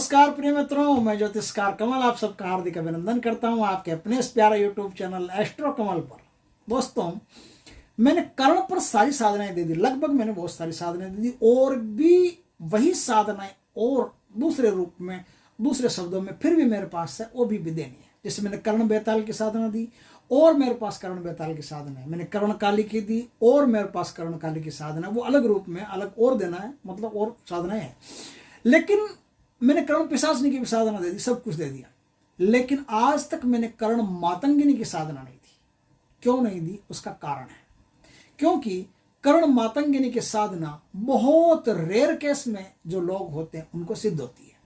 नमस्कार प्रिय मित्रों, मैं ज्योतिषकार कमल आप सबका हार्दिक अभिनंदन करता हूं आपके अपने इस प्यारा यूट्यूब चैनल एस्ट्रो कमल पर। दोस्तों, मैंने कर्ण पर सारी साधनाएं दे दी, लगभग मैंने बहुत सारी साधनाएं दे दी, और भी वही साधनाएं और दूसरे रूप में, दूसरे शब्दों में फिर भी मेरे पास है, वो भी देनी है। जैसे मैंने कर्ण बेताल की साधना दी और मेरे पास कर्ण बेताल की साधना है, मैंने कर्ण काली की दी और मेरे पास कर्ण काली की साधना है, वो अलग रूप में अलग और देना है, मतलब और साधनाएं हैं। लेकिन मैंने कर्ण पिशाचनी की भी साधना दे दी, सब कुछ दे दिया, लेकिन आज तक मैंने कर्ण मातंगिनी की साधना नहीं दी। क्यों नहीं दी? उसका कारण है, क्योंकि कर्ण मातंगिनी की साधना बहुत रेयर केस में जो लोग होते हैं उनको सिद्ध होती है,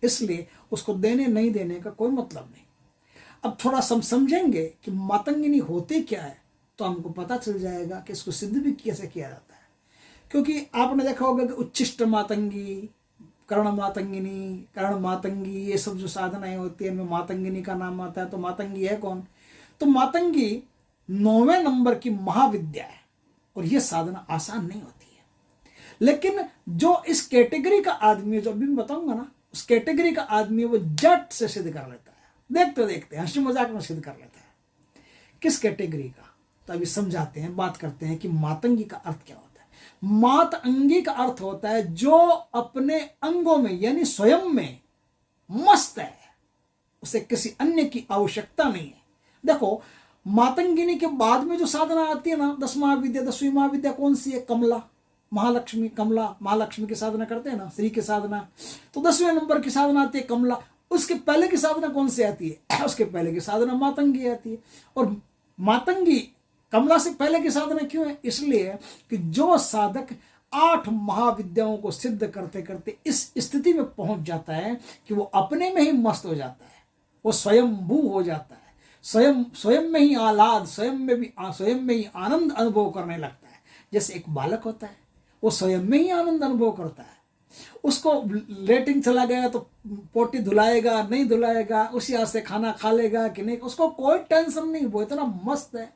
इसलिए उसको देने नहीं देने का कोई मतलब नहीं। अब थोड़ा समझेंगे कि मातंगिनी होती क्या है तो हमको पता चल जाएगा कि इसको सिद्ध भी कैसे किया जाता है। क्योंकि आपने देखा होगा कि उच्छिष्ट मातंगी, कर्ण मातंगिनी, कर्ण मातंगी, ये सब जो साधनाएं होती है इनमें मातंगिनी का नाम आता है। तो मातंगी है कौन? तो मातंगी 9वें नंबर की महाविद्या है, और यह साधना आसान नहीं होती है। लेकिन जो इस कैटेगरी का आदमी है, जो अभी मैं बताऊंगा ना, उस कैटेगरी का आदमी वो जट से सिद्ध कर लेता है, देखते देखते हंसी मजाक में सिद्ध कर लेता है। किस कैटेगरी का? तो अभी समझाते हैं, बात करते हैं कि मातंगी का अर्थ क्या होता है। मातंगी का अर्थ होता है जो अपने अंगों में यानी स्वयं में मस्त है, उसे किसी अन्य की आवश्यकता नहीं है। देखो, मातंगिनी के बाद में जो साधना आती है ना, 10वीं महाविद्या कौन सी है? कमला, महालक्ष्मी। कमला महालक्ष्मी की साधना करते हैं ना, श्री की साधना। तो 10वें नंबर की साधना आती है कमला। उसके पहले की साधना कौन सी आती है? उसके पहले की साधना मातंगी आती है। और मातंगी कमला से पहले की साधना क्यों है? इसलिए कि जो साधक 8 महाविद्याओं को सिद्ध करते करते इस स्थिति में पहुंच जाता है कि वो अपने में ही मस्त हो जाता है, वो स्वयंभू हो जाता है, स्वयं में ही आह्लाद, स्वयं में ही आनंद अनुभव करने लगता है। जैसे एक बालक होता है, वो स्वयं में ही आनंद अनुभव करता है। उसको लेटिंग चला गया तो पोटी धुलाएगा नहीं धुलाएगा, उसी हाथ से खाना खा लेगा कि नहीं, उसको कोई टेंशन नहीं। वो इतना मस्त है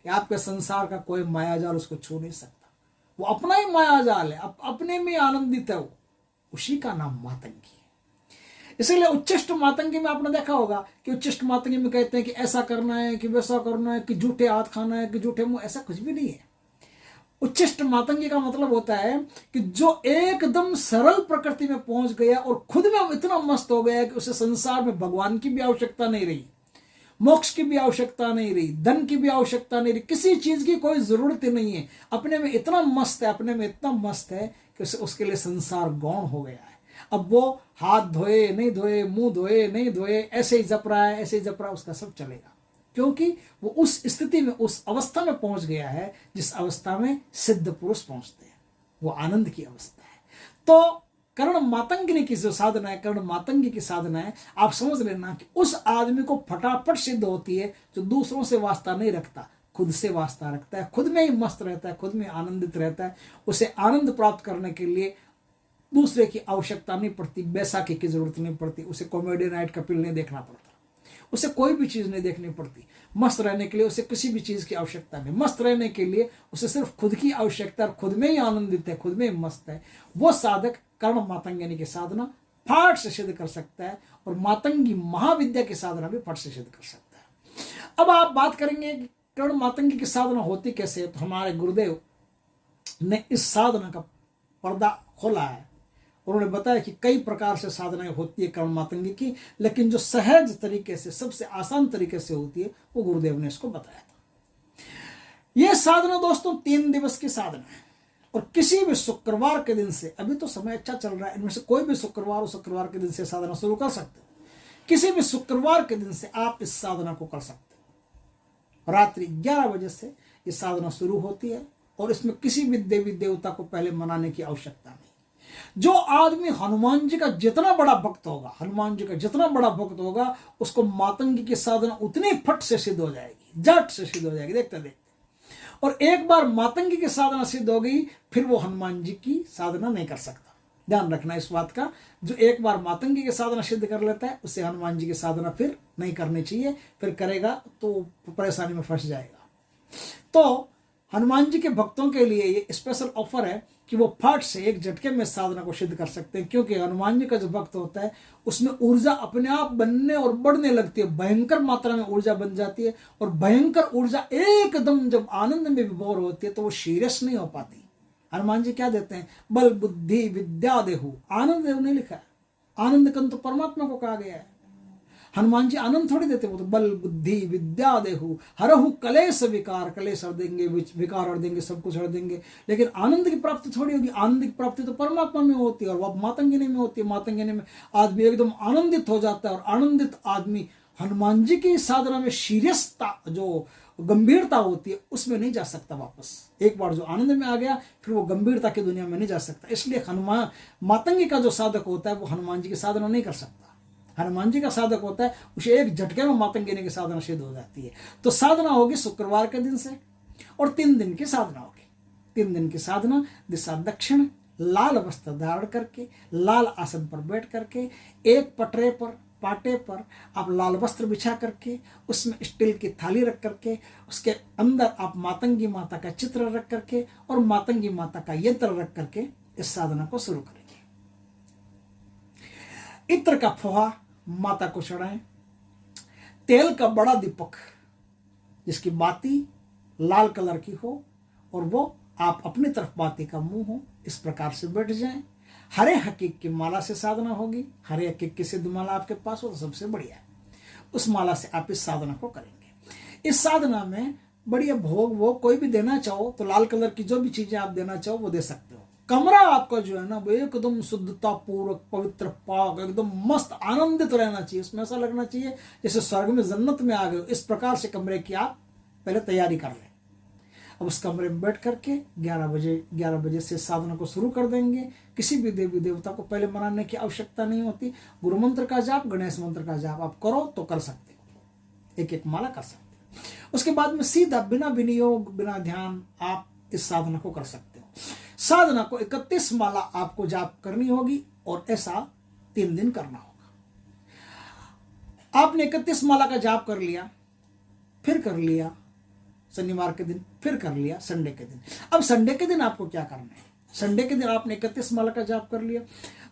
कि आपके संसार का कोई मायाजाल उसको छू नहीं सकता। वो अपना ही मायाजाल है, अपने में आनंदित है, वो उसी का नाम मातंगी है। इसीलिए उच्चिष्ट मातंगी में आपने देखा होगा कि उच्चिष्ट मातंगी में कहते हैं कि ऐसा करना है, कि वैसा करना है, कि झूठे हाथ खाना है, कि झूठे मुंह, ऐसा कुछ भी नहीं है। उच्चिष्ट मातंगी का मतलब होता है कि जो एकदम सरल प्रकृति में पहुंच गया और खुद में इतना मस्त हो गया कि उसे संसार में भगवान की भी आवश्यकता नहीं रही, मोक्ष की भी आवश्यकता नहीं रही, धन की भी आवश्यकता नहीं रही, किसी चीज की कोई जरूरत ही नहीं है। अपने में इतना मस्त है, अपने में इतना मस्त है कि उसके लिए संसार गौण हो गया है। अब वो हाथ धोए नहीं धोए, मुंह धोए नहीं धोए, ऐसे ही जप रहा है, ऐसे ही जप रहा है, उसका सब चलेगा, क्योंकि वो उस स्थिति में, उस अवस्था में पहुंच गया है जिस अवस्था में सिद्ध पुरुष पहुंचते हैं। वो आनंद की अवस्था है। तो कर्ण मातंगिनी की जो साधना है, कर्ण मातंगी की साधना है, आप समझ लेना कि उस आदमी को फटाफट सिद्ध होती है जो दूसरों से वास्ता नहीं रखता, खुद से वास्ता रखता है, खुद में ही मस्त रहता है, खुद में आनंदित रहता है। उसे आनंद प्राप्त करने के लिए दूसरे की आवश्यकता नहीं पड़ती, बैसाखी की जरूरत नहीं पड़ती, उसे कॉमेडी नाइट कपिल नहीं देखना पड़ता, उसे कोई भी चीज नहीं देखनी पड़ती। मस्त रहने के लिए उसे किसी भी चीज की आवश्यकता नहीं। मस्त रहने के लिए उसे सिर्फ खुद की आवश्यकता, खुद में ही आनंदित है, खुद में ही मस्त है। वो साधक कर्ण मातंगिनी की साधना फट से सिद्ध कर सकता है, और मातंगी महाविद्या की साधना भी फट से सिद्ध कर सकता है। अब आप बात करेंगे कि कर्ण मातंगी की साधना होती कैसे, तो हमारे गुरुदेव ने इस साधना का पर्दा खोला है। उन्होंने बताया कि कई प्रकार से साधनाएं होती है कर्ण मातंगी की, लेकिन जो सहज तरीके से, सबसे आसान तरीके से होती है, वो गुरुदेव ने इसको बताया था। यह साधना दोस्तों 3 दिवस की साधना है, और किसी भी शुक्रवार के दिन से, अभी तो समय अच्छा चल रहा है, इनमें से कोई भी शुक्रवार के दिन से साधना शुरू कर सकते हो। किसी भी शुक्रवार के दिन से आप इस साधना को कर सकते हो। रात्रि 11 बजे से यह साधना शुरू होती है, और इसमें किसी भी देवी देवता को पहले मनाने की आवश्यकता नहीं। जो आदमी हनुमान जी का जितना बड़ा भक्त होगा, हनुमान जी का जितना बड़ा भक्त होगा, उसको मातंगी की साधना उतनी फट से सिद्ध हो जाएगी, जट से सिद्ध हो जाएगी, देखते देखते। और एक बार मातंगी की साधना सिद्ध हो गई, फिर वो हनुमान जी की साधना नहीं कर सकता। ध्यान रखना इस बात का, जो एक बार मातंगी की साधना सिद्ध कर लेता है, उसे हनुमान जी की साधना फिर नहीं करनी चाहिए, फिर करेगा तो परेशानी में फंस जाएगा। तो हनुमान जी के भक्तों के लिए ये स्पेशल ऑफर है कि वो फट से एक झटके में साधना को सिद्ध कर सकते हैं, क्योंकि हनुमान जी का जो भक्त होता है उसमें ऊर्जा अपने आप बनने और बढ़ने लगती है, भयंकर मात्रा में ऊर्जा बन जाती है। और भयंकर ऊर्जा एकदम जब आनंद में विभोर होती है तो वो सीरियस नहीं हो पाती। हनुमान जी क्या देते हैं? बल बुद्धि विद्या देहु। आनंद देहु नहीं लिखा है, आनंद कंत तो परमात्मा को कहा गया है। हनुमान जी आनंद थोड़ी देते, वो तो बल बुद्धि विद्या देहु हरहु कलेश विकार, कलेश हर देंगे, विकार हर देंगे, सब कुछ हर देंगे। लेकिन आनंद की प्राप्ति थोड़ी होगी, आनंद की प्राप्ति तो परमात्मा में होती है और वह मातंगिनी में होती है। मातंगिनी में आदमी एकदम आनंदित हो जाता है और आनंदित आदमी हनुमान जी की साधना में सीरियसता, जो गंभीरता होती है, उसमें नहीं जा सकता वापस। एक बार जो आनंद में आ गया फिर वो गंभीरता की दुनिया में नहीं जा सकता। इसलिए हनुमान मातंगी का जो साधक होता है वो हनुमान जी की साधना नहीं कर सकता। हनुमान जी का साधक होता है उसे एक झटके में मातंगिनी की साधना सिद्ध हो जाती है। तो साधना होगी शुक्रवार के दिन से और 3 दिन की साधना होगी। 3 दिन की साधना दिशा दक्षिण, लाल वस्त्र धारण करके, लाल आसन पर बैठ करके, एक पटरे पर पाटे पर आप लाल वस्त्र बिछा करके, उसमें स्टील की थाली रख करके, उसके अंदर आप मातंगी माता का चित्र रख करके और मातंगी माता का यंत्र रख करके इस साधना को शुरू करेंगे। इत्र का फोहा माता को चढ़ाएं। तेल का बड़ा दीपक जिसकी बाती लाल कलर की हो और वो आप अपनी तरफ बाती का मुंह हो, इस प्रकार से बैठ जाएं। हरे हकीक की माला से साधना होगी। हरे हकीक की सिद्ध माला आपके पास हो तो सबसे बढ़िया है, उस माला से आप इस साधना को करेंगे। इस साधना में बढ़िया भोग वो कोई भी देना चाहो तो लाल कलर की जो भी चीजें आप देना चाहो वो दे सकते हो। कमरा आपका जो है ना वो एकदम शुद्धता पूर्वक पवित्र पाक एकदम मस्त आनंदित रहना चाहिए। उसमें ऐसा लगना चाहिए जैसे स्वर्ग में जन्नत में आ गए। इस प्रकार से कमरे की आप पहले तैयारी कर लें। अब उस कमरे में बैठ करके 11 बजे से साधना को शुरू कर देंगे। किसी भी देवी देवता को पहले मनाने की आवश्यकता नहीं होती। गुरु मंत्र का जाप, गणेश मंत्र का जाप आप करो तो कर सकते हो, एक एक माला कर सकते हो। उसके बाद में सीधा बिना विनियोग बिना ध्यान आप इस साधना को कर सकते हो। साधना को 31 माला आपको जाप करनी होगी और ऐसा 3 दिन करना होगा। आपने 31 माला का जाप कर लिया, फिर कर लिया शनिवार के दिन, फिर कर लिया संडे के दिन। अब संडे के दिन आपको क्या करना है? संडे के दिन आपने 31 माला का जाप कर लिया।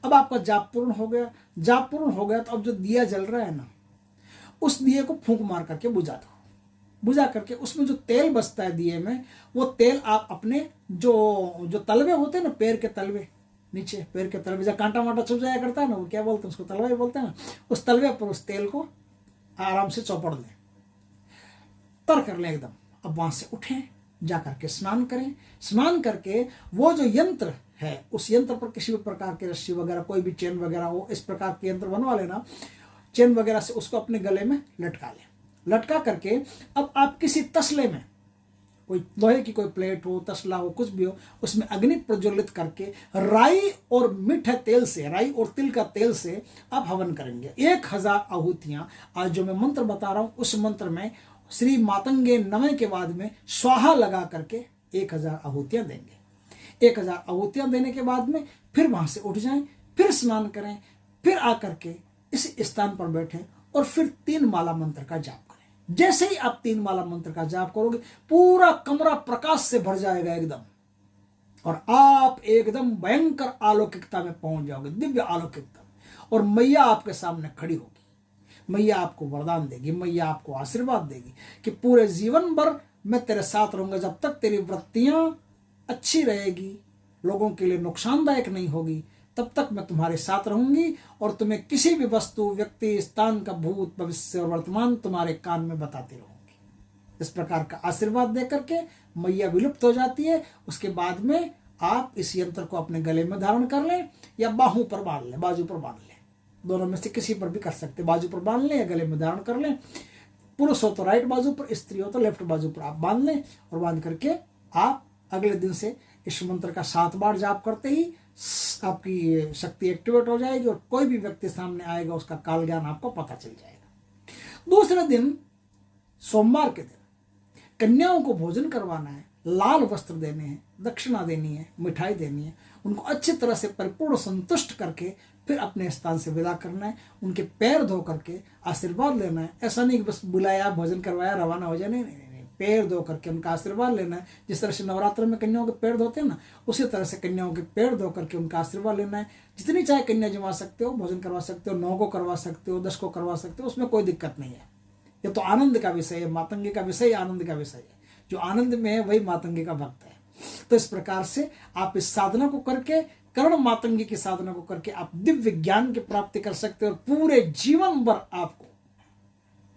अब आपका जाप पूर्ण हो गया। जाप पूर्ण हो गया तो अब जो दिया जल रहा है ना, उस दिए को फूंक मार करके बुझा दो। बुझा करके उसमें जो तेल बचता है दिए में, वो तेल आप अपने जो तलवे होते हैं ना, पैर के तलवे, नीचे पैर के तलवे जहाँ कांटा वाटा चुभ जाया करता है ना, वो क्या बोलते हैं उसको, तलवा ही बोलते हैं ना, उस तलवे पर उस तेल को आराम से चौपड़ लें, तर कर लें एकदम। अब वहां से उठें, जा करके स्नान करें। स्नान करके वो जो यंत्र है उस यंत्र पर किसी भी प्रकार की रस्सी वगैरह, कोई भी चेन वगैरह हो, इस प्रकार के यंत्र बनवा लेना। चेन वगैरह से उसको अपने गले में लटका लें। लटका करके अब आप किसी तसले में, कोई लोहे की कोई प्लेट हो, तसला हो, कुछ भी हो, उसमें अग्नि प्रज्वलित करके राई और मीठे तेल से, राई और तिल का तेल से आप हवन करेंगे। 1000 आहुतियां, आज जो मैं मंत्र बता रहा हूं उस मंत्र में श्री मातंगे नमः के बाद में स्वाहा लगा करके 1000 आहुतियां देंगे। 1000 आहुतियां देने के बाद में फिर वहां से उठ जाएं, फिर स्नान करें, फिर आकर के इस स्थान पर बैठें और फिर 3 माला मंत्र का जाप करें। जैसे ही आप 3 माला मंत्र का जाप करोगे पूरा कमरा प्रकाश से भर जाएगा एकदम, और आप एकदम भयंकर अलौकिकता में पहुंच जाओगे, दिव्य अलौकिकता। और मैया आपके सामने खड़ी होगी। मैया आपको वरदान देगी, मैया आपको आशीर्वाद देगी कि पूरे जीवन भर मैं तेरे साथ रहूंगा। जब तक तेरी वृत्तियां अच्छी रहेगी, लोगों के लिए नुकसानदायक नहीं होगी, तब तक मैं तुम्हारे साथ रहूंगी और तुम्हें किसी भी वस्तु, व्यक्ति, स्थान का भूत, भविष्य और वर्तमान तुम्हारे कान में बताती रहूंगी। इस प्रकार का आशीर्वाद देकर के मैया विलुप्त हो जाती है। उसके बाद में आप इस यंत्र को अपने गले में धारण कर लें या बाहों पर बांध लें, बाजू पर बांध लें, दोनों में से किसी पर भी कर सकते। बाजू पर बांध लें या गले में धारण कर लें। पुरुष हो तो राइट बाजू पर, स्त्री हो तो लेफ्ट बाजू पर आप बांध लें। और बांध करके आप अगले दिन से इस मंत्र का 7 बार जाप करते ही आपकी शक्ति एक्टिवेट हो जाएगी और कोई भी व्यक्ति सामने आएगा उसका काल ज्ञान आपको पता चल जाएगा। दूसरे दिन सोमवार के दिन कन्याओं को भोजन करवाना है, लाल वस्त्र देने हैं, दक्षिणा देनी है, मिठाई देनी है, उनको अच्छी तरह से परिपूर्ण संतुष्ट करके फिर अपने स्थान से विदा करना है। उनके पैर धो करके आशीर्वाद लेना है। ऐसा नहीं कि बस बुलाया, भोजन करवाया, रवाना हो जाए, नहीं। पैर धो करके उनका आशीर्वाद लेना है। जिस तरह से नवरात्र में कन्याओं के पैर धोते हैं ना, उसी तरह से कन्याओं के पैर धो करके उनका आशीर्वाद लेना है। जितनी चाहे कन्या जमा सकते हो, भोजन करवा सकते हो, 9 को करवा सकते हो, 10 को करवा सकते हो, उसमें कोई दिक्कत नहीं है। ये तो आनंद का विषय है, मातंगी का विषय आनंद का विषय है। जो आनंद में है वही मातंगी का भक्त है। तो इस प्रकार से आप इस साधना को करके, कर्ण मातंगी की साधना को करके आप दिव्य ज्ञान की प्राप्ति कर सकते हो और पूरे जीवन भर आपको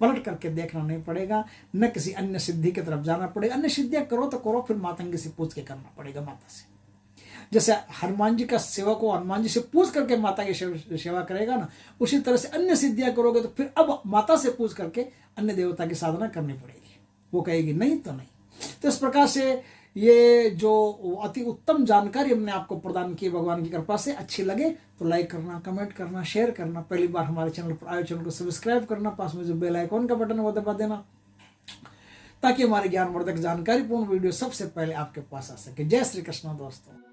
पलट करके देखना नहीं पड़ेगा, न किसी अन्य सिद्धि की तरफ जाना पड़ेगा। अन्य सिद्धियां करो तो करो, फिर मातंगी से पूछ के करना पड़ेगा माता से। जैसे हनुमान जी का सेवक को हनुमान जी से पूछ करके माता की सेवा करेगा ना, उसी तरह से अन्य सिद्धियां करोगे तो फिर अब माता से पूछ करके अन्य देवता की साधना करनी पड़ेगी। वो कहेगी नहीं तो नहीं। तो इस प्रकार से ये जो अति उत्तम जानकारी हमने आपको प्रदान की भगवान की कृपा से, अच्छी लगे तो लाइक करना, कमेंट करना, शेयर करना। पहली बार हमारे चैनल पर आए चैनल को सब्सक्राइब करना, पास में जो बेल आइकॉन का बटन है वो दबा देना, ताकि हमारे ज्ञानवर्धक जानकारीपूर्ण वीडियो सबसे पहले आपके पास आ सके। जय श्री कृष्ण दोस्तों।